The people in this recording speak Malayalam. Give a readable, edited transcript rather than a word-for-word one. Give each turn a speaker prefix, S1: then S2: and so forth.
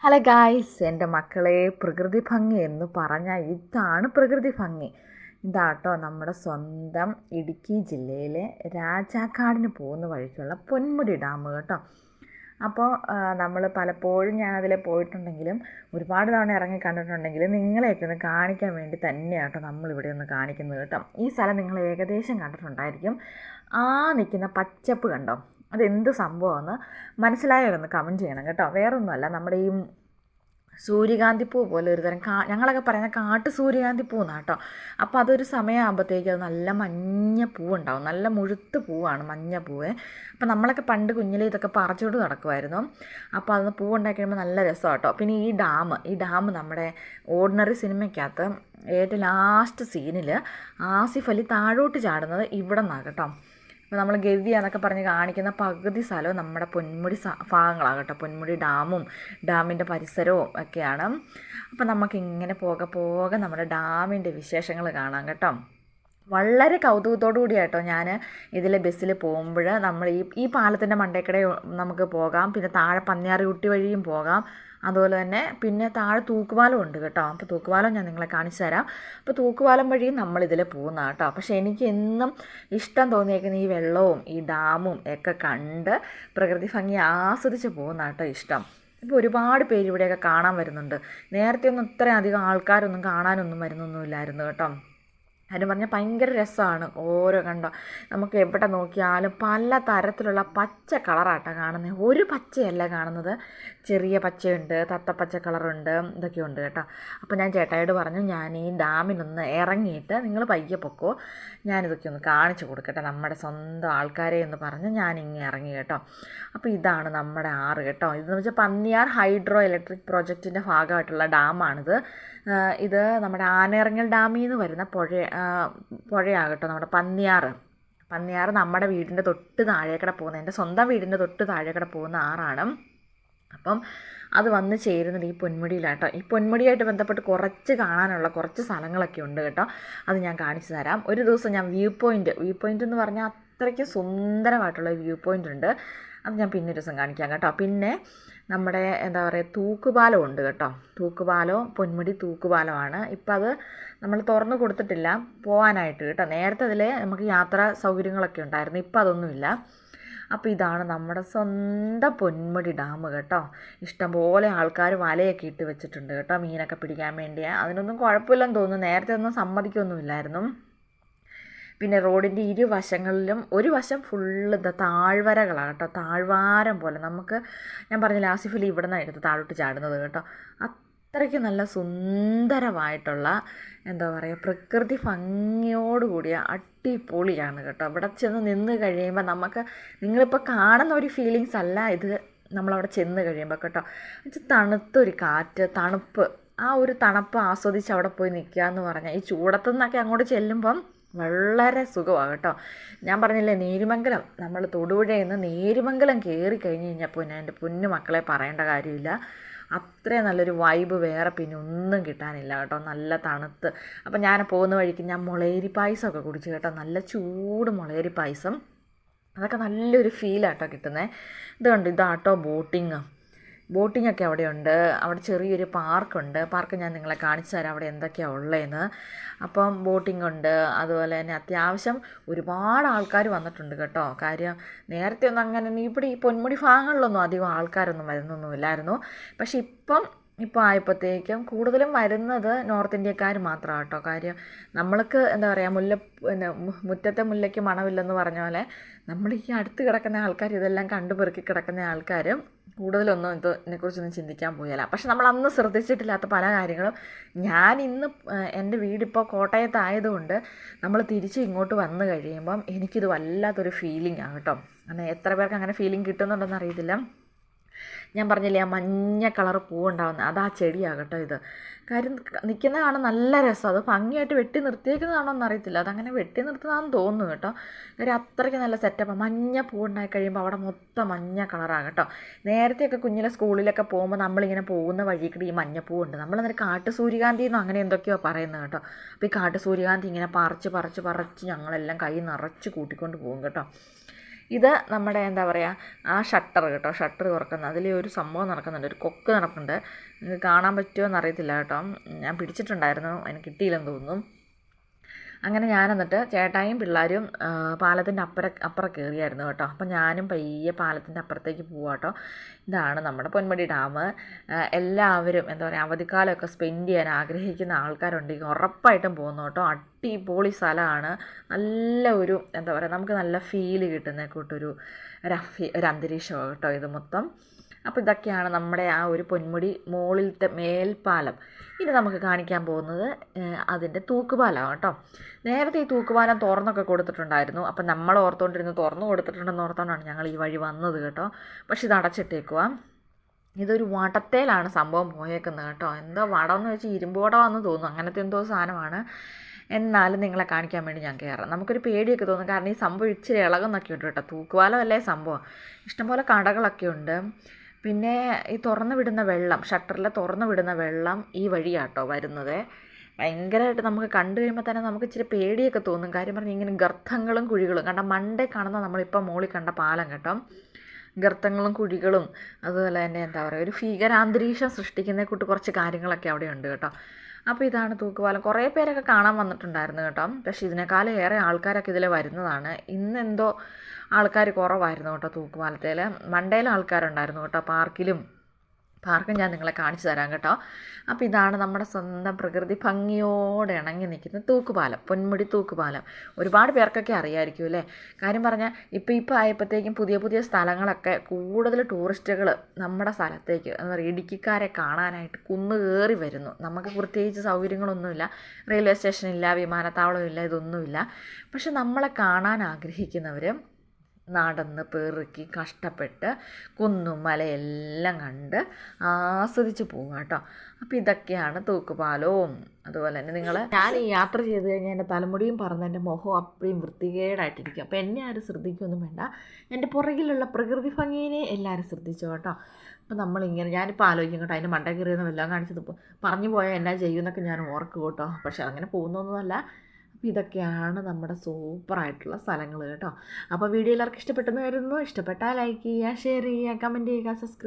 S1: ഹലോ ഗായ്സ്, എൻ്റെ മക്കളെ, പ്രകൃതി ഭംഗി എന്ന് പറഞ്ഞാൽ ഇതാണ് പ്രകൃതി ഭംഗി. ഇതാട്ടോ നമ്മുടെ സ്വന്തം ഇടുക്കി ജില്ലയിലെ രാജാക്കാടിന് പോകുന്ന വഴിക്കുള്ള പൊന്മുടി ഡാം കേട്ടോ. അപ്പോൾ നമ്മൾ പലപ്പോഴും ഞാനതിൽ പോയിട്ടുണ്ടെങ്കിലും ഒരുപാട് തവണ ഇറങ്ങി കണ്ടിട്ടുണ്ടെങ്കിലും നിങ്ങളെയൊക്കെ ഒന്ന് കാണിക്കാൻ വേണ്ടി തന്നെയാട്ടോ നമ്മളിവിടെ ഒന്ന് കാണിക്കുന്നത് കേട്ടോ. ഈ സ്ഥലം നിങ്ങൾ ഏകദേശം കണ്ടിട്ടുണ്ടായിരിക്കും. ആ നിൽക്കുന്ന പച്ചപ്പ് കണ്ടോ, അതെന്ത് സംഭവമെന്ന് മനസ്സിലായവരൊന്ന് കമൻറ്റ് ചെയ്യണം കേട്ടോ. വേറൊന്നുമല്ല, നമ്മുടെ ഈ സൂര്യകാന്തിപ്പൂ പോലെ ഒരു തരം ഞങ്ങളൊക്കെ പറയുന്ന കാട്ടു സൂര്യകാന്തിപ്പൂ എന്നാണ് കേട്ടോ. അപ്പോൾ അതൊരു സമയമാകുമ്പോഴത്തേക്കും അത് നല്ല മഞ്ഞ പൂവുണ്ടാവും, നല്ല മുഴുത്ത് പൂവാണ്, മഞ്ഞ പൂവേ. അപ്പോൾ നമ്മളൊക്കെ പണ്ട് കുഞ്ഞിലെ ഇതൊക്കെ പറിച്ചുകൊണ്ട് നടക്കുമായിരുന്നു. അപ്പോൾ അതൊന്ന് പൂവുണ്ടാക്കി കഴിയുമ്പോൾ നല്ല രസമാണ് കേട്ടോ. പിന്നെ ഈ ഡാം നമ്മുടെ ഓർഡിനറി സിനിമയ്ക്കകത്ത് ഏറ്റവും ലാസ്റ്റ് സീനിൽ ആസിഫ് അലി താഴോട്ട് ചാടുന്നത് ഇവിടെ നിന്നാണ് കേട്ടോ. അപ്പോൾ നമ്മൾ ഗവി എന്നൊക്കെ പറഞ്ഞ് കാണിക്കുന്ന പകുതി സ്ഥലവും നമ്മുടെ പൊന്മുടി ഭാഗങ്ങളാണ് കേട്ടോ. പൊന്മുടി ഡാമും ഡാമിൻ്റെ പരിസരവും ഒക്കെയാണ്. അപ്പോൾ നമുക്കിങ്ങനെ പോകെ നമ്മുടെ ഡാമിൻ്റെ വിശേഷങ്ങൾ കാണാം കേട്ടോ. വളരെ കൗതുകത്തോടു കൂടിയാട്ടോ ഞാൻ ഇതിലെ ബസ്സിൽ പോകുമ്പോൾ നമ്മൾ ഈ പാലത്തിൻ്റെ മണ്ടേക്കടെ നമുക്ക് പോകാം. പിന്നെ താഴെ പന്നിയാറുകുട്ടി വഴിയും പോകാം. അതുപോലെ തന്നെ പിന്നെ താഴെ തൂക്കുപാലം ഉണ്ട് കേട്ടോ. അപ്പോൾ തൂക്കുപാലം ഞാൻ നിങ്ങളെ കാണിച്ചു തരാം. അപ്പോൾ തൂക്കുപാലം വഴി നമ്മളിതിൽ പോകുന്ന കേട്ടോ. പക്ഷേ എനിക്ക് എന്നും ഇഷ്ടം തോന്നിയേക്കുന്ന ഈ വെള്ളവും ഈ ഡാമും ഒക്കെ കണ്ട് പ്രകൃതി ഭംഗി ആസ്വദിച്ച് പോകുന്ന കേട്ടോ ഇഷ്ടം. ഇപ്പോൾ ഒരുപാട് പേര് ഇവിടെയൊക്കെ കാണാൻ വരുന്നുണ്ട്. നേരത്തെ ഒന്നും ഇത്രയും അധികം ആൾക്കാരൊന്നും കാണാനൊന്നും വരുന്നൊന്നുമില്ലായിരുന്നു കേട്ടോ. അതിന് പറഞ്ഞാൽ ഭയങ്കര രസമാണ്. ഓരോ കണ്ടോ, നമുക്ക് എവിടെ നോക്കിയാലും പല തരത്തിലുള്ള പച്ച കളറാട്ടോ കാണുന്നത്. ഒരു പച്ചയല്ല കാണുന്നത്, ചെറിയ പച്ചയുണ്ട്, തത്തപ്പച്ച കളറുണ്ട്, ഇതൊക്കെ ഉണ്ട് കേട്ടോ. അപ്പോൾ ഞാൻ ചേട്ടായോട് പറഞ്ഞു, ഞാൻ ഈ ഡാമിനൊന്ന് ഇറങ്ങിയിട്ട് നിങ്ങൾ പയ്യെ പൊക്കോ, ഞാനിതൊക്കെ ഒന്ന് കാണിച്ചു കൊടുക്കട്ടെ നമ്മുടെ സ്വന്തം ആൾക്കാരെ എന്ന് പറഞ്ഞ് ഞാനിങ്ങനെ ഇറങ്ങി കേട്ടോ. അപ്പോൾ ഇതാണ് നമ്മുടെ ആറ് കേട്ടോ. ഇതെന്ന് വെച്ചാൽ പന്നിയാർ ഹൈഡ്രോ ഇലക്ട്രിക് പ്രോജക്റ്റിൻ്റെ ഭാഗമായിട്ടുള്ള ഡാമാണിത്. ഇത് നമ്മുടെ ആനയിറങ്ങൽ ഡാമിൽ നിന്ന് വരുന്ന പുഴയാകട്ടോ നമ്മുടെ പന്നിയാർ നമ്മുടെ വീടിൻ്റെ തൊട്ട് താഴേക്കടെ പോകുന്ന, എൻ്റെ സ്വന്തം വീടിൻ്റെ തൊട്ട് താഴേക്കടെ പോകുന്ന ആറാണ്. അപ്പം അത് വന്ന് ചേരുന്നത് ഈ പൊന്മുടിയിലാട്ടോ. ഈ പൊന്മുടിയായിട്ട് ബന്ധപ്പെട്ട് കുറച്ച് കാണാനുള്ള കുറച്ച് സ്ഥലങ്ങളൊക്കെ ഉണ്ട് കേട്ടോ. അത് ഞാൻ കാണിച്ചു തരാം. ഒരു ദിവസം ഞാൻ വ്യൂ പോയിൻ്റ് എന്ന് പറഞ്ഞാൽ അത്രയ്ക്ക് സുന്ദരമായിട്ടുള്ള വ്യൂ പോയിൻ്റ് ഉണ്ട്. അത് ഞാൻ പിന്നെ ഒരു ദിവസം കാണിക്കാം കേട്ടോ. പിന്നെ നമ്മുടെ എന്താ പറയുക, തൂക്കുപാലം ഉണ്ട് കേട്ടോ. പൊന്മുടി തൂക്കുപാലമാണ്. ഇപ്പം അത് നമ്മൾ തുറന്നു കൊടുത്തിട്ടില്ല പോകാനായിട്ട് കേട്ടോ. നേരത്തെ അതിൽ നമുക്ക് യാത്രാ സൗകര്യങ്ങളൊക്കെ ഉണ്ടായിരുന്നു, ഇപ്പം അതൊന്നുമില്ല. അപ്പോൾ ഇതാണ് നമ്മുടെ സ്വന്തം പൊന്മുടി ഡാം കേട്ടോ. ഇഷ്ടംപോലെ ആൾക്കാർ വലയൊക്കെ ഇട്ട് വെച്ചിട്ടുണ്ട് കേട്ടോ, മീനൊക്കെ പിടിക്കാൻ വേണ്ടി. അതിനൊന്നും കുഴപ്പമില്ലെന്ന് തോന്നുന്നു, നേരത്തെ ഒന്നും സമ്മതിക്കൊന്നുമില്ലായിരുന്നു. പിന്നെ റോഡിൻ്റെ ഇരുവശങ്ങളിലും ഒരു വശം ഫുള്ള് താഴ്വരകളാണ് കേട്ടോ. താഴ്വാരം പോലെ നമുക്ക്, ഞാൻ പറഞ്ഞില്ല ആസിഫ് അലി ഇവിടെ നിന്നാണ് എടുത്ത് താഴോട്ട് ചാടുന്നത് കേട്ടോ. അത്രയ്ക്ക് നല്ല സുന്ദരമായിട്ടുള്ള എന്താ പറയുക, പ്രകൃതി ഭംഗിയോടുകൂടിയ അടിപൊളിയാണ് കേട്ടോ. ഇവിടെ ചെന്ന് നിന്ന് കഴിയുമ്പോൾ നമുക്ക്, നിങ്ങളിപ്പോൾ കാണുന്ന ഒരു ഫീലിങ്സ് അല്ല ഇത്, നമ്മളവിടെ ചെന്ന് കഴിയുമ്പോൾ കേട്ടോ. തണുത്തൊരു കാറ്റ്, തണുപ്പ്, ആ ഒരു തണുപ്പ് ആസ്വദിച്ച് അവിടെ പോയി നിൽക്കുക എന്ന് പറഞ്ഞാൽ ഈ ചൂടത്തു നിന്നൊക്കെ അങ്ങോട്ട് ചെല്ലുമ്പം വളരെ സുഖമാണ് കേട്ടോ. ഞാൻ പറഞ്ഞില്ലേ, നേരിമംഗലം, നമ്മൾ തൊടുപുഴയിൽ നിന്ന് നേരിമംഗലം കയറി കഴിഞ്ഞ് കഴിഞ്ഞപ്പോൾ ഞാൻ എൻ്റെ പൊന്നു മക്കളെ പറയേണ്ട കാര്യമില്ല. അത്രയും നല്ലൊരു വൈബ് വേറെ പിന്നെ ഒന്നും കിട്ടാനില്ല കേട്ടോ. നല്ല തണുത്ത്. അപ്പം ഞാൻ പോകുന്ന വഴിക്ക് ഞാൻ മുളയരി പായസമൊക്കെ കുടിച്ചു കേട്ടോ. നല്ല ചൂട് മുളയരി പായസം, അതൊക്കെ നല്ലൊരു ഫീലാട്ടോ കിട്ടുന്നത്. ഇതാട്ടോ ബോട്ടിങ്ങൊക്കെ അവിടെയുണ്ട്. അവിടെ ചെറിയൊരു പാർക്ക് ഞാൻ നിങ്ങളെ കാണിച്ചു തരാം അവിടെ എന്തൊക്കെയാണ് ഉള്ളതെന്ന്. അപ്പം ബോട്ടിംഗ് ഉണ്ട്. അതുപോലെ തന്നെ അത്യാവശ്യം ഒരുപാട് ആൾക്കാർ വന്നിട്ടുണ്ട് കേട്ടോ. കാര്യം നേരത്തെ ഒന്നും അങ്ങനെ ഇവിടെ ഈ പൊന്മുടി ഭാഗങ്ങളിലൊന്നും അധികം ആൾക്കാരൊന്നും വരുന്നൊന്നുമില്ലായിരുന്നു. പക്ഷെ ഇപ്പോൾ ആയപ്പോഴത്തേക്കും കൂടുതലും വരുന്നത് നോർത്ത് ഇന്ത്യക്കാർ മാത്രമാണ് കേട്ടോ. കാര്യം നമ്മൾക്ക് എന്താ പറയുക, മുറ്റത്തെ മുല്ലയ്ക്ക് മണമില്ലെന്ന് പറഞ്ഞ പോലെ നമ്മൾ ഈ അടുത്ത് കിടക്കുന്ന ആൾക്കാർ, ഇതെല്ലാം കണ്ടുപെറുക്കി കിടക്കുന്ന ആൾക്കാർ കൂടുതലൊന്നും ഇതിനെക്കുറിച്ചൊന്നും ചിന്തിക്കാൻ പോയല്ല. പക്ഷെ നമ്മൾ അന്ന് ശ്രദ്ധിച്ചിട്ടില്ലാത്ത പല കാര്യങ്ങളും ഞാൻ ഇന്ന്, എൻ്റെ വീടിപ്പോൾ കോട്ടയത്തായതുകൊണ്ട് നമ്മൾ തിരിച്ച് ഇങ്ങോട്ട് വന്നു കഴിയുമ്പം എനിക്കിത് വല്ലാത്തൊരു ഫീലിംഗ് ആണ് കേട്ടോ. അങ്ങനെ എത്ര പേർക്ക് അങ്ങനെ ഫീലിംഗ് കിട്ടുന്നുണ്ടെന്ന് അറിയത്തില്ല. ഞാൻ പറഞ്ഞില്ലേ, ആ മഞ്ഞ കളർ പൂവുണ്ടാവുന്നത് അത് ആ ചെടിയാകട്ടോ. ഇത് കാര്യം നിൽക്കുന്ന കാണാൻ നല്ല രസം. അത് ഭംഗിയായിട്ട് വെട്ടി നിർത്തിയേക്കുന്നതാണോ എന്നറിയത്തില്ല, അതങ്ങനെ വെട്ടി നിർത്തുന്നതാണെന്ന് തോന്നുന്നു കേട്ടോ. കാര്യം അത്രയ്ക്ക് നല്ല സെറ്റപ്പ്. മഞ്ഞ പൂവുണ്ടായി കഴിയുമ്പോൾ അവിടെ മൊത്തം മഞ്ഞ കളറാണ് കേട്ടോ. നേരത്തെയൊക്കെ കുഞ്ഞിലെ സ്കൂളിലൊക്കെ പോകുമ്പോൾ നമ്മളിങ്ങനെ പോകുന്ന വഴിക്കൂടി ഈ മഞ്ഞപ്പൂവുണ്ട്. നമ്മളന്നേരം കാട്ടു സൂര്യകാന്തി എന്നോ അങ്ങനെ എന്തൊക്കെയോ പറയുന്നത് കേട്ടോ. അപ്പോൾ ഈ കാട്ടു സൂര്യകാന്തി ഇങ്ങനെ പറിച്ച് ഞങ്ങളെല്ലാം കൈ നിറച്ച് കൂട്ടിക്കൊണ്ട് പോകും കേട്ടോ. ഇത് നമ്മുടെ എന്താ പറയുക, ആ ഷട്ടർ കേട്ടോ, ഷട്ടർ തുറക്കുന്ന അതിൽ ഒരു സംഭവം നടക്കുന്നുണ്ട്, ഒരു കൊക്ക് നടക്കുന്നുണ്ട്. നിങ്ങൾക്ക് കാണാൻ പറ്റുമോ എന്നറിയത്തില്ല കേട്ടോ, ഞാൻ പിടിച്ചിട്ടുണ്ടായിരുന്നു, എനിക്ക് കിട്ടിയില്ലെന്ന് തോന്നുന്നു. അങ്ങനെ ഞാൻ എന്നിട്ട് ചേട്ടായും പിള്ളേരും പാലത്തിൻ്റെ അപ്പുറം കയറിയായിരുന്നു കേട്ടോ. അപ്പം ഞാനും പയ്യെ പാലത്തിൻ്റെ അപ്പുറത്തേക്ക് പോവാം കേട്ടോ. ഇതാണ് നമ്മുടെ പൊന്മുടി ഡാം. എല്ലാവരും എന്താ പറയുക, അവധിക്കാലമൊക്കെ സ്പെൻഡ് ചെയ്യാൻ ആഗ്രഹിക്കുന്ന ആൾക്കാരുണ്ടെങ്കിൽ ഉറപ്പായിട്ടും പോകുന്നു കേട്ടോ. അടിപൊളി സ്ഥലമാണ്. നല്ല ഒരു എന്താ പറയുക, നമുക്ക് നല്ല ഫീല് കിട്ടുന്ന കൂട്ടൊരു ഒരു അന്തരീക്ഷമാണ് കേട്ടോ ഇത് മൊത്തം. അപ്പോൾ ഇതൊക്കെയാണ് നമ്മുടെ ആ ഒരു പൊന്മുടി മുകളിലത്തെ മേൽപ്പാലം. ഇനി നമുക്ക് കാണിക്കാൻ പോകുന്നത് അതിൻ്റെ തൂക്കുപാലമാണ് കേട്ടോ. നേരത്തെ ഈ തൂക്കുപാലം തുറന്നൊക്കെ കൊടുത്തിട്ടുണ്ടായിരുന്നു. അപ്പം നമ്മൾ ഓർത്തുകൊണ്ടിരുന്നു തുറന്നു കൊടുത്തിട്ടുണ്ടെന്ന് ഓർത്തുകൊണ്ടാണ് ഞങ്ങൾ ഈ വഴി വന്നത് കേട്ടോ. പക്ഷെ ഇത് അടച്ചിട്ടേക്കുക. ഇതൊരു വടത്തേലാണ് സംഭവം പോയേക്കുന്നത് കേട്ടോ. എന്തോ വടമെന്ന് വെച്ചാൽ ഇരുമ്പ് വടമാണെന്ന് തോന്നുന്നു, അങ്ങനത്തെ എന്തോ സാധനമാണ്. എന്നാലും നിങ്ങളെ കാണിക്കാൻ വേണ്ടി ഞാൻ കയറാം. നമുക്കൊരു പേടിയൊക്കെ തോന്നും, കാരണം ഈ സംഭവം ഇച്ചിരി ഇളകുന്നൊക്കെ ഉണ്ട് കേട്ടോ. തൂക്കുപാലം അല്ലേ സംഭവം. ഇഷ്ടംപോലെ കടകളൊക്കെ ഉണ്ട്. പിന്നെ ഈ തുറന്നു വിടുന്ന വെള്ളം, ഷട്ടറിൽ തുറന്നു വിടുന്ന വെള്ളം ഈ വഴിയാട്ടോ വരുന്നത്. ഭയങ്കരമായിട്ട് നമുക്ക് കണ്ടു കഴിയുമ്പോൾ തന്നെ നമുക്ക് ഇച്ചിരി പേടിയൊക്കെ തോന്നും. കാര്യം പറഞ്ഞാൽ ഇങ്ങനെ ഗർത്തങ്ങളും കുഴികളും കണ്ട മണ്ടേ കാണുന്ന നമ്മളിപ്പോൾ മുകളിൽ കണ്ട പാലം കേട്ടോ. ഗർത്തങ്ങളും കുഴികളും അതുപോലെ തന്നെ എന്താ പറയുക, ഒരു ഭീകരാന്തരീക്ഷം സൃഷ്ടിക്കുന്ന കൂട്ട് കുറച്ച് കാര്യങ്ങളൊക്കെ അവിടെ ഉണ്ട് കേട്ടോ. അപ്പോൾ ഇതാണ് തൂക്കുപാലം. കുറേ പേരൊക്കെ കാണാൻ വന്നിട്ടുണ്ടായിരുന്നു കേട്ടോ. പക്ഷേ ഇതിനേക്കാളും ഏറെ ആൾക്കാരൊക്കെ ഇതിൽ വരുന്നതാണ്. ഇന്നെന്തോ ആൾക്കാർ കുറവായിരുന്നു കേട്ടോ തൂക്കുപാലത്തിൽ. മണ്ടയിൽ ആൾക്കാരുണ്ടായിരുന്നു കേട്ടോ. പാർക്കും ഞാൻ നിങ്ങളെ കാണിച്ചു തരാം കേട്ടോ. അപ്പോൾ ഇതാണ് നമ്മുടെ സ്വന്തം പ്രകൃതി ഭംഗിയോടെ ഇണങ്ങി നിൽക്കുന്ന തൂക്കുപാലം, പൊന്മുടി തൂക്കുപാലം. ഒരുപാട് പേർക്കൊക്കെ അറിയാമായിരിക്കും അല്ലേ. കാര്യം പറഞ്ഞാൽ ഇപ്പോൾ ആയപ്പോഴത്തേക്കും പുതിയ പുതിയ സ്ഥലങ്ങളൊക്കെ കൂടുതൽ ടൂറിസ്റ്റുകൾ നമ്മുടെ സ്ഥലത്തേക്ക് എന്താ പറയുക, ഇടുക്കിക്കാരെ കാണാനായിട്ട് കുന്ന് കയറി വരുന്നു. നമുക്ക് പ്രത്യേകിച്ച് സൗകര്യങ്ങളൊന്നുമില്ല, റെയിൽവേ സ്റ്റേഷനില്ല, വിമാനത്താവളമില്ല, ഇതൊന്നുമില്ല. പക്ഷെ നമ്മളെ കാണാൻ ആഗ്രഹിക്കുന്നവർ നടന്ന് പെറുക്കി കഷ്ടപ്പെട്ട് കുന്നും മലയെല്ലാം കണ്ട് ആസ്വദിച്ച് പോകുക കേട്ടോ. അപ്പോൾ ഇതൊക്കെയാണ് തൂക്കുപാലവും. അതുപോലെ തന്നെ ഞാൻ ഈ യാത്ര ചെയ്ത് കഴിഞ്ഞാൽ എൻ്റെ തലമുടിയും പറന്ന് എൻ്റെ മുഖം അപ്പോഴും വൃത്തികേടായിട്ടിരിക്കും. അപ്പോൾ എന്നെ ആരും ശ്രദ്ധിക്കുകയൊന്നും വേണ്ട, എൻ്റെ പുറകിലുള്ള പ്രകൃതി ഭംഗിയെ എല്ലാവരും ശ്രദ്ധിച്ചു കേട്ടോ. അപ്പോൾ നമ്മളിങ്ങനെ ഞാനിപ്പോൾ ആലോചിക്കും കേട്ടോ, അതിൻ്റെ മണ്ട കയറിയെന്നും എല്ലാം കാണിച്ചത് പറഞ്ഞു പോയാൽ എന്നാ ചെയ്യുമെന്നൊക്കെ ഞാൻ ഓർക്കും കേട്ടോ. പക്ഷെ അങ്ങനെ പോകുന്നൊന്നുമല്ല. അപ്പോൾ ഇതൊക്കെയാണ് നമ്മുടെ സൂപ്പറായിട്ടുള്ള സ്ഥലങ്ങൾ കേട്ടോ. അപ്പോൾ വീഡിയോ എല്ലാവർക്കും ഇഷ്ടപ്പെട്ടെന്ന് വരുന്നു. ഇഷ്ടപ്പെട്ടാൽ ലൈക്ക് ചെയ്യുക, ഷെയർ ചെയ്യുക, കമൻറ്റ് ചെയ്യുക, സബ്സ്ക്രൈബ്